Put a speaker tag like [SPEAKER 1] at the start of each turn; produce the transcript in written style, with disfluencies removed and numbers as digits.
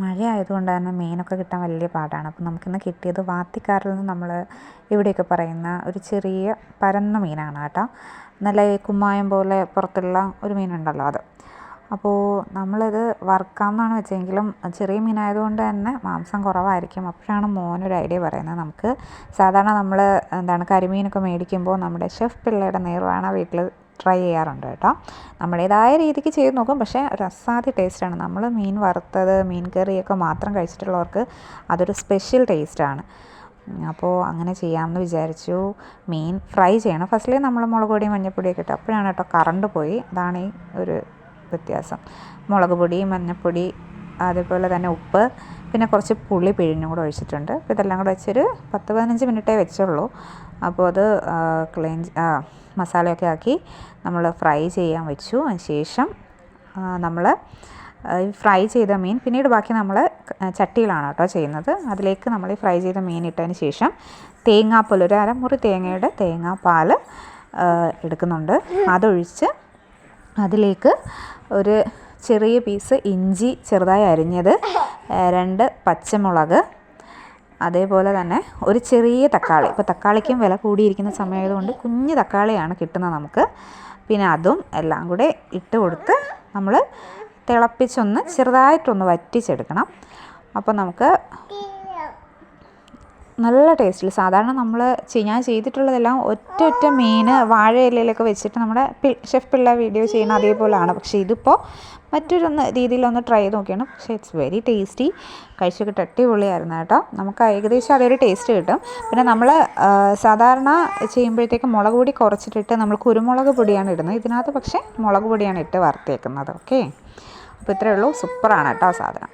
[SPEAKER 1] മഴ ആയതുകൊണ്ട് തന്നെ മീനൊക്കെ കിട്ടാൻ വലിയ പാടാണ്. അപ്പോൾ നമുക്കിന്ന് കിട്ടിയത് വാത്തിക്കാറിൽ നിന്ന് നമ്മൾ ഇവിടെയൊക്കെ പറയുന്ന ഒരു ചെറിയ പരന്ന മീനാണ് കേട്ടോ. നല്ല കുമ്മായം പോലെ പുറത്തുള്ള ഒരു മീനുണ്ടല്ലോ അത്. അപ്പോൾ നമ്മളിത് വറുക്കാമെന്നാണ് വെച്ചെങ്കിലും ചെറിയ മീനായതുകൊണ്ട് തന്നെ മാംസം കുറവായിരിക്കും. അപ്പോഴാണ് മോനൊരു ഐഡിയ പറയുന്നത്, നമുക്ക് സാധാരണ നമ്മൾ കരിമീനൊക്കെ മേടിക്കുമ്പോൾ നമ്മുടെ ഷെഫ് പിള്ളയുടെ നേർവാണ വീട്ടിൽ ട്രൈ ചെയ്യാറുണ്ട് കേട്ടോ. നമ്മുടേതായ രീതിക്ക് ചെയ്ത് നോക്കും, പക്ഷേ ഒരു അസാധ്യ ടേസ്റ്റാണ്. നമ്മൾ മീൻ വറുത്തത്, മീൻ കറിയൊക്കെ മാത്രം കഴിച്ചിട്ടുള്ളവർക്ക് അതൊരു സ്പെഷ്യൽ ടേസ്റ്റാണ്. അപ്പോൾ അങ്ങനെ ചെയ്യാമെന്ന് വിചാരിച്ചു. മീൻ ഫ്രൈ ചെയ്യണം. ഫസ്റ്റിലേ നമ്മൾ മുളക് പൊടിയും മഞ്ഞൾപ്പൊടിയൊക്കെ ഇട്ടു. അപ്പോഴാണ് കേട്ടോ കറണ്ട് പോയി. അതാണ് ഈ ഒരു വ്യത്യാസം. മുളക് പൊടി, മഞ്ഞൾപ്പൊടി, അതേപോലെ തന്നെ ഉപ്പ്, പിന്നെ കുറച്ച് പുളി പിഴിഞ്ഞും കൂടെ ഒഴിച്ചിട്ടുണ്ട്. അപ്പോൾ ഇതെല്ലാം കൂടെ വെച്ചൊരു 10-15 മിനിറ്റേ വെച്ചുള്ളൂ. അപ്പോൾ അത് മസാലയൊക്കെ ആക്കി നമ്മൾ ഫ്രൈ ചെയ്യാൻ വെച്ചു. അതിന് ശേഷം നമ്മൾ ഫ്രൈ ചെയ്ത മീൻ പിന്നീട് ബാക്കി നമ്മൾ ചട്ടിയിലാണ് കേട്ടോ ചെയ്യുന്നത്. അതിലേക്ക് നമ്മൾ ഈ ഫ്രൈ ചെയ്ത മീൻ ഇട്ടതിന് ശേഷം തേങ്ങാപ്പാൽ, ഒരു അരമുറി തേങ്ങയുടെ തേങ്ങാപ്പാൽ എടുക്കുന്നുണ്ട്. അതൊഴിച്ച് അതിലേക്ക് ഒരു ചെറിയ പീസ് ഇഞ്ചി ചെറുതായി അരിഞ്ഞത്, 2 പച്ചമുളക്, അതേപോലെ തന്നെ ഒരു ചെറിയ തക്കാളി. ഇപ്പോൾ തക്കാളിക്കും വില കൂടിയിരിക്കുന്ന സമയമായതുകൊണ്ട് കുഞ്ഞ് തക്കാളിയാണ് കിട്ടുന്നത് നമുക്ക്. പിന്നെ അതും എല്ലാം കൂടെ ഇട്ട് കൊടുത്ത് നമ്മൾ തിളപ്പിച്ചൊന്ന് ചെറുതായിട്ടൊന്ന് വറ്റിച്ചെടുക്കണം. അപ്പോൾ നമുക്ക് നല്ല ടേസ്റ്റിൽ, സാധാരണ ഞാൻ ചെയ്തിട്ടുള്ളതെല്ലാം ഒറ്റ മീൻ വാഴ ഇലയിലൊക്കെ വെച്ചിട്ട് നമ്മുടെ ഷെഫ് പിള്ള വീഡിയോ ചെയ്യുന്ന അതേപോലെയാണ്. പക്ഷേ ഇതിപ്പോൾ മറ്റൊരു രീതിയിലൊന്ന് ട്രൈ ചെയ്ത് നോക്കിയാണ്. പക്ഷേ ഇറ്റ്സ് വെരി ടേസ്റ്റി. കഴിച്ചൊക്കെ അടിപൊളിയായിരുന്നു കേട്ടോ. നമുക്ക് ഏകദേശം അതൊരു ടേസ്റ്റ് കിട്ടും. പിന്നെ നമ്മൾ സാധാരണ ചെയ്യുമ്പോഴത്തേക്ക് മുളക് പൊടി കുറച്ചിട്ടിട്ട് നമ്മൾ കുരുമുളക് പൊടിയാണ് ഇടുന്നത്. ഇതിനകത്ത് പക്ഷേ മുളക് പൊടിയാണ് ഇട്ട് വറുത്തേക്കുന്നത്. ഓക്കെ, അപ്പോൾ ഇത്രയേ ഉള്ളൂ. സൂപ്പറാണ് കേട്ടോ സാധനം.